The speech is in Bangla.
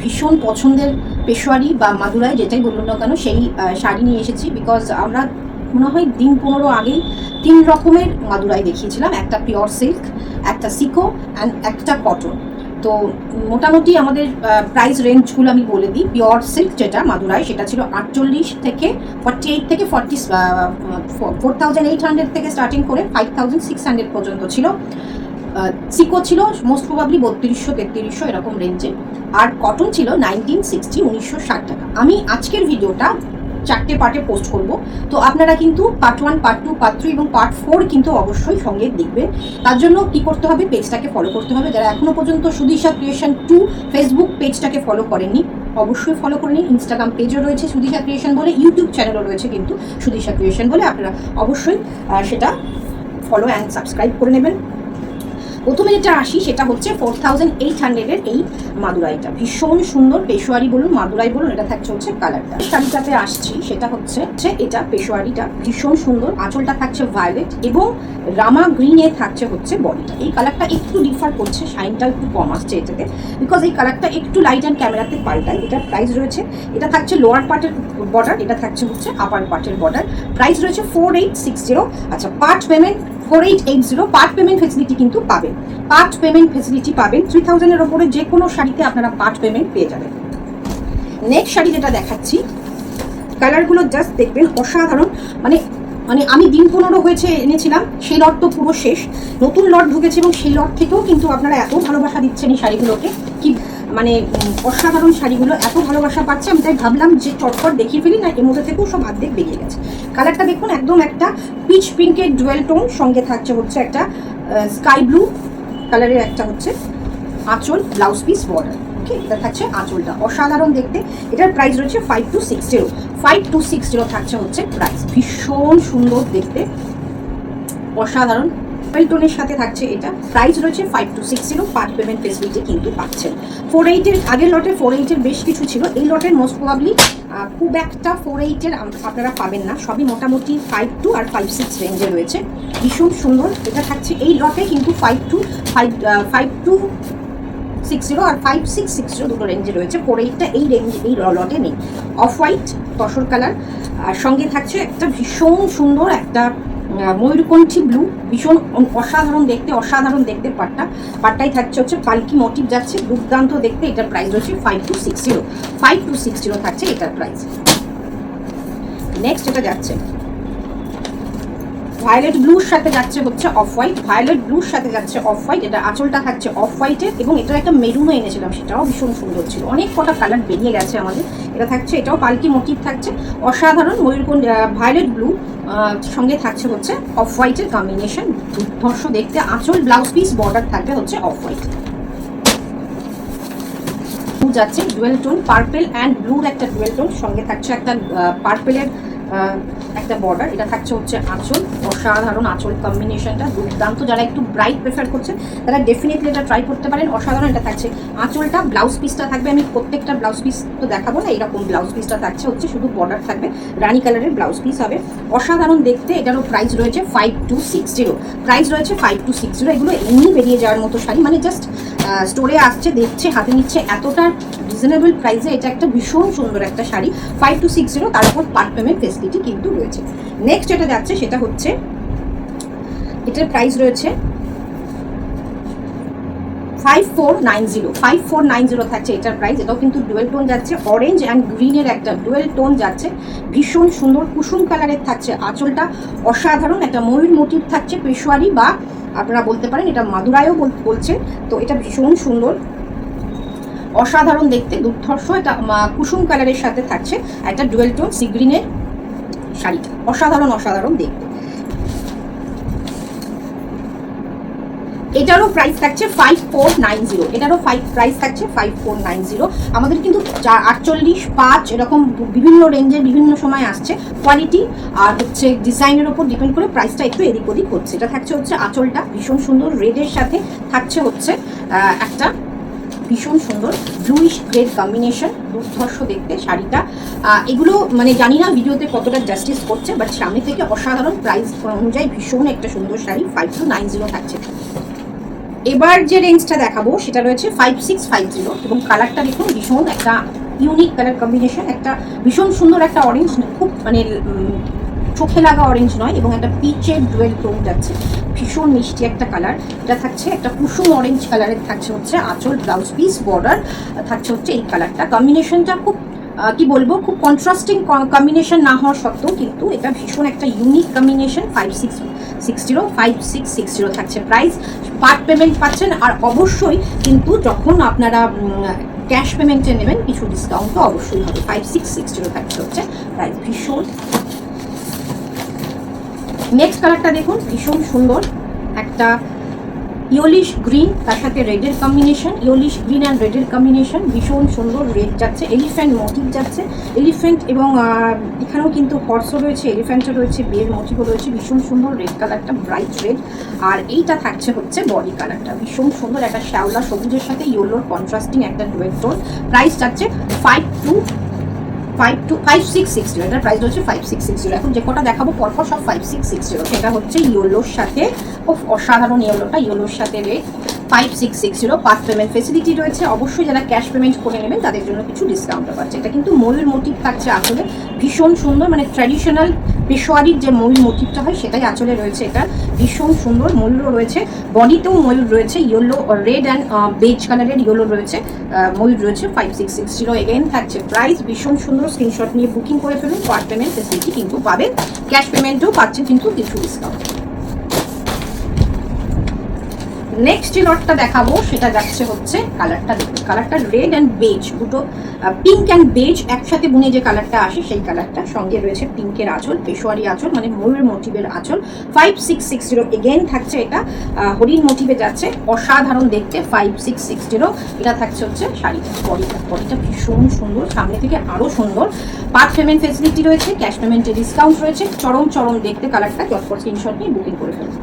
ভীষণ পছন্দের পেশোয়ারি বা মাদুরাই যেটাই বলুন না কেন সেই শাড়ি নিয়ে এসেছি। বিকজ আমরা মনে হয় দিন 15 আগেই 3 রকমের মাদুরাই দেখিয়েছিলাম, একটা পিওর সিল্ক, একটা সিকো অ্যান্ড একটা কটন। তো মোটামুটি আমাদের প্রাইস রেঞ্জগুলো আমি বলে দিই। পিওর সিল্ক যেটা মাদুরাই সেটা ছিল 48 থেকে 48 থেকে 4800 থেকে স্টার্টিং করে 5600 পর্যন্ত ছিল। সিকো ছিল মোস্ট প্রবাবলি 3200-3300 এরকম রেঞ্জে, আর কটন ছিল 1960 টাকা। আমি আজকের ভিডিওটা 4টে পার্টে পোস্ট করব, তো আপনারা কিন্তু পার্ট 1, পার্ট 2, পার্ট 3 এবং পার্ট 4 কিন্তু অবশ্যই সঙ্গে দেখবেন। তার জন্য কি করতে হবে, পেজটাকে ফলো করতে হবে। যারা এখনো পর্যন্ত সুদিশা ক্রিয়েশন 2 ফেসবুক পেজটাকে ফলো করেননি অবশ্যই ফলো করে নিন। ইনস্টাগ্রাম পেজও রয়েছে সুদিশা ক্রিয়েশন বলে, ইউটিউব চ্যানেলও রয়েছে কিন্তু সুদিশা ক্রিয়েশন বলে, আপনারা অবশ্যই সেটা ফলো অ্যান্ড সাবস্ক্রাইব করে নেবেন। প্রথমে যেটা আসি সেটা হচ্ছে 4800-এর এই মাদুরাইটা। ভীষণ সুন্দর পেশোয়ারি বলুন মাদুরাই বলুন, এটা থাকছে হচ্ছে কালারটা। শাড়িটাতে আসছি সেটা হচ্ছে এটা পেশোয়ারিটা ভীষণ সুন্দর। আঁচলটা থাকছে ভায়োলেট এবং রামা গ্রিনে থাকছে হচ্ছে বডিটা। এই কালারটা একটু ডিফার করছে, শাইনটা একটু কম আসছে এটাতে, বিকজ এই কালারটা একটু লাইট অ্যান্ড ক্যামেরাতে পাল্টায়। এটার প্রাইস রয়েছে, এটা থাকছে লোয়ার পার্টের বর্ডার, এটা থাকছে হচ্ছে আপার পার্টের বর্ডার। প্রাইস রয়েছে 4860। আচ্ছা, part payment 4880। Part payment facility কিন্তু পাবেন, পার্ট পেমেন্ট ফেসিলিটি পাবেন। 3000-এর ওপরে যে কোনো শাড়িতে আপনারা পার্ট পেমেন্ট পেয়ে যাবেন। নেক্সট শাড়ি যেটা দেখাচ্ছি, কালারগুলো জাস্ট দেখবেন অসাধারণ। মানে মানে আমি দিন 15 হয়েছে এনেছিলাম, সেই লট তো পুরো শেষ, নতুন লট ঢুকেছে এবং সেই লট থেকেও কিন্তু আপনারা এত ভালোবাসা দিচ্ছেন এই শাড়িগুলোকে, কি মানে অসাধারণ শাড়িগুলো এত ভালোবাসা পাচ্ছে। আমি তাই ভাবলাম যে চটপট দেখিয়ে ফেলি, না এর মধ্যে থেকেও সব অর্ধেক বেরিয়ে গেছে। কালারটা দেখুন, একদম একটা পিচ পিঙ্কের ডুয়েল টোন, সঙ্গে থাকছে হচ্ছে একটা স্কাই ব্লু কালারের একটা হচ্ছে আঁচল, ব্লাউজ পিস, বর্ডার। ওকে, এটা থাকছে আঁচলটা, অসাধারণ দেখতে। এটার প্রাইস রয়েছে 5260 থাকছে হচ্ছে প্রাইস। ভীষণ সুন্দর দেখতে, অসাধারণ টোনের সাথে থাকছে এটা। প্রাইস রয়েছে 5260। পার্ট পেমেন্ট ফেসিলিটি কিন্তু পাচ্ছেন। 48-এর আগের লটে 48-এর বেশ কিছু ছিল, এই লটের মোস্ট প্রবাবলি খুব একটা 48-এর আপনারা পাবেন না, সবই মোটামুটি 52 আর 56 রেঞ্জে রয়েছে। ভীষণ সুন্দর এটা থাকছে এই লটে, কিন্তু 5260 আর 5660 দুটো রেঞ্জে রয়েছে। 48টা এই রেঞ্জ এই লটে নেই। অফ হোয়াইট তসর কালার, সঙ্গে থাকছে একটা ভীষণ সুন্দর একটা ময়ূরকণ্ঠী ব্লু, ভীষণ অসাধারণ দেখতে পাটটাই থাকছে হচ্ছে পালকি মোটিভ যাচ্ছে, দুর্দান্ত দেখতে। এটার প্রাইস রয়েছে 5260 থাকছে এটার প্রাইস। নেক্সট এটা যাচ্ছে ভায়োলেট ব্লুর সাথে যাচ্ছে হচ্ছে অফ হোয়াইট, ভায়োলেট ব্লুর সাথে যাচ্ছে অফ হোয়াইট। এটা আঁচলটা থাকছে অফ হোয়াইটের এবং এটার একটা মেরুনও এনেছিলাম, সেটাও ভীষণ সুন্দর ছিল। অনেক কটা কালার বেরিয়ে গেছে আমাদের। এটা থাকছে, এটাও পালকি মোটিভ থাকছে, অসাধারণ ময়ূরকণ্ঠ ভায়োলেট ব্লু, সঙ্গে থাকছে হচ্ছে অফ হোয়াইটের কম্বিনেশন, দুর্ধর্ষ দেখতে। আঁচল, ব্লাউজ পিস, বর্ডার থাকবে হচ্ছে অফ হোয়াইট। ব্লু যাচ্ছে ডুয়েল টোন, পার্পেল অ্যান্ড ব্লুর একটা ডুয়েল টোন, সঙ্গে থাকছে একটা পার্পেলের একটা বর্ডার। এটা থাকছে হচ্ছে আঁচল, অসাধারণ আঁচল কম্বিনেশনটা দুর্দান্ত। যারা একটু ব্রাইট প্রেফার করছেন তারা ডেফিনেটলি এটা ট্রাই করতে পারেন, অসাধারণ। এটা থাকছে আঁচলটা, ব্লাউজ পিসটা থাকবে, আমি প্রত্যেকটা ব্লাউজ পিস তো দেখাবো না, এরকম ব্লাউজ পিসটা থাকছে হচ্ছে, শুধু বর্ডার থাকবে, রানি কালারের ব্লাউজ পিস হবে, অসাধারণ দেখতে। এটারও প্রাইস রয়েছে 5260। এগুলো এমনি বেরিয়ে যাওয়ার মতো শাড়ি, মানে জাস্ট স্টোরে আসছে, দেখছে, হাতে নিচ্ছে, এতটা রিজনেবল প্রাইসে এটা একটা ভীষণ সুন্দর একটা শাড়ি। 5260, তারপর পার্ট পেমেন্ট ফেসিলিটি কিন্তু রয়েছে। নেক্সট যেটা যাচ্ছে সেটা হচ্ছে, এটার প্রাইস রয়েছে 5490 থাকছে এটার প্রাইস। এটাও কিন্তু ডুয়েল টোন যাচ্ছে, অরেঞ্জ অ্যান্ড গ্রিনের একটা ডুয়েল টোন যাচ্ছে, ভীষণ সুন্দর কুসুম কালারের থাকছে। আঁচলটা অসাধারণ, একটা ময়ূর মোটিভ থাকছে, পেশোয়ারি বা আপনারা বলতে পারেন এটা মাদুরাইও বলছেন। তো এটা ভীষণ সুন্দর, অসাধারণ দেখতে, দুর্ধর্ষ। এটা কুসুম কালারের সাথে থাকছে একটা ডুয়েল টোন সি গ্রিনের শাড়িটা, অসাধারণ দেখতে। এটারও প্রাইস থাকছে 5490। এটারও প্রাইস থাকছে 5490। আমাদের কিন্তু 48, 5 এরকম বিভিন্ন রেঞ্জের বিভিন্ন সময় আসছে। কোয়ালিটি আর হচ্ছে ডিজাইনের ওপর ডিপেন্ড করে প্রাইসটা একটু এদিক ওদিক হচ্ছে। এটা থাকছে হচ্ছে আঁচলটা ভীষণ সুন্দর, রেডের সাথে থাকছে হচ্ছে একটা ভীষণ সুন্দর ব্লুইশ গ্রেড কম্বিনেশন, দুর্ধর্ষ দেখতে শাড়িটা। এগুলো মানে জানি না ভিডিওতে কতটা জাস্টিস করছে, বাট সামনে থেকে অসাধারণ, প্রাইস অনুযায়ী ভীষণ একটা সুন্দর শাড়ি। 5290 থাকছে। এবার যে রেঞ্জটা দেখাবো সেটা রয়েছে 5650 এবং কালারটা দেখুন ভীষণ একটা ইউনিক কালার কম্বিনেশন, একটা ভীষণ সুন্দর একটা অরেঞ্জ, খুব মানে চোখে লাগা অরেঞ্জ নয়, এবং একটা পিচের ডুয়েল টোন যাচ্ছে, ভীষণ মিষ্টি একটা কালার। এটা থাকছে একটা কুসুম অরেঞ্জ কালারের, থাকছে হচ্ছে আঁচল, ব্লাউজ পিস, বর্ডার থাকছে হচ্ছে এই কালারটা। কম্বিনেশনটা খুব কি বলবো, খুব কন্ট্রাস্টিং কম্বিনেশন না হওয়া সত্ত্বেও কিন্তু এটা ভীষণ একটা ইউনিক কম্বিনেশন। 5660 থাকছে প্রাইস। পার্ট পেমেন্ট পাচ্ছেন, আর অবশ্যই কিন্তু যখন আপনারা ক্যাশ পেমেন্টে নেবেন কিছু ডিসকাউন্ট তো অবশ্যই হবে। 5660 থাকছে হচ্ছে প্রাইস। ভীষণ নেক্সট কালারটা দেখুন, ভীষণ সুন্দর একটা ইয়োলিশ গ্রিন, তার সাথে রেডের কম্বিনেশন, ইয়োলিশ গ্রিন অ্যান্ড রেডের কম্বিনেশন, ভীষণ সুন্দর। রেড যাচ্ছে, এলিফ্যান্ট মোটিভ যাচ্ছে, এলিফ্যান্ট এবং এখানেও কিন্তু হর্সও রয়েছে, এলিফ্যান্টও রয়েছে, বিয়ের মোটিভও রয়েছে, ভীষণ সুন্দর। রেড কালারটা ব্রাইট রেড, আর এইটা থাকছে হচ্ছে বডি কালারটা, ভীষণ সুন্দর একটা শ্যাওলা সবুজের সাথে ইয়েলোর কন্ট্রাস্টিং একটা ডুয়েট টোন। প্রাইস যাচ্ছে 5660, এটার প্রাইস হচ্ছে 5660। এখন যে কটা দেখাবো পরপর সব 5660। এটা হচ্ছে ইয়েলোর সাথে, খুব অসাধারণ ইয়েলোটা, ইয়েলোর সাথে রেড। 5660 পার্ট পেমেন্ট ফেসিলিটি রয়েছে, অবশ্যই যারা ক্যাশ পেমেন্ট করে নেবেন তাদের জন্য কিছু ডিসকাউন্টও পাচ্ছে। এটা কিন্তু ময়ূর মোটিভ থাকছে আসলে, ভীষণ সুন্দর, মানে ট্র্যাডিশনাল পেশোয়ারির যে ময়ূর মোটিভটা হয় সেটাই আঁচলে রয়েছে। এটা ভীষণ সুন্দর, ময়ূরও রয়েছে, বডিতেও ময়ূর রয়েছে, ইয়েলো রেড অ্যান্ড বেজ কালারের ইয়েলো রয়েছে, ময়ূর রয়েছে। 5660 এগেইন থাকছে প্রাইস। ভীষণ সুন্দর, স্ক্রিনশট নিয়ে বুকিং করে ফেলুন। পার্ট পেমেন্ট ফেসিলিটি কিন্তু পাবেন, ক্যাশ পেমেন্টও পাচ্ছেন কিন্তু কিছু ডিসকাউন্ট। নেক্সট যে লটটা দেখাবো সেটা যাচ্ছে হচ্ছে কালারটা দেখুন, কালারটা রেড অ্যান্ড বেজ, দুটো পিঙ্ক অ্যান্ড বেজ একসাথে বুনে যে কালারটা আসে সেই কালারটা। সঙ্গে রয়েছে পিঙ্কের আঁচল, পেশোয়ারি আঁচল, মানে ময়ূর মোটিভের আঁচল। 5660 এগেইন থাকছে এটা হরিণ মোটিভে যাচ্ছে, অসাধারণ দেখতে। 5660 এটা থাকছে হচ্ছে শাড়িটা, বডিটা ভীষণ সুন্দর, সামনে থেকে আরও সুন্দর। পার্ট পেমেন্ট ফেসিলিটি রয়েছে, ক্যাশ পেমেন্টে ডিসকাউন্ট রয়েছে, চরম দেখতে কালারটা। চটপট স্ক্রিনশট নিয়ে বুকিং করে ফেলুন।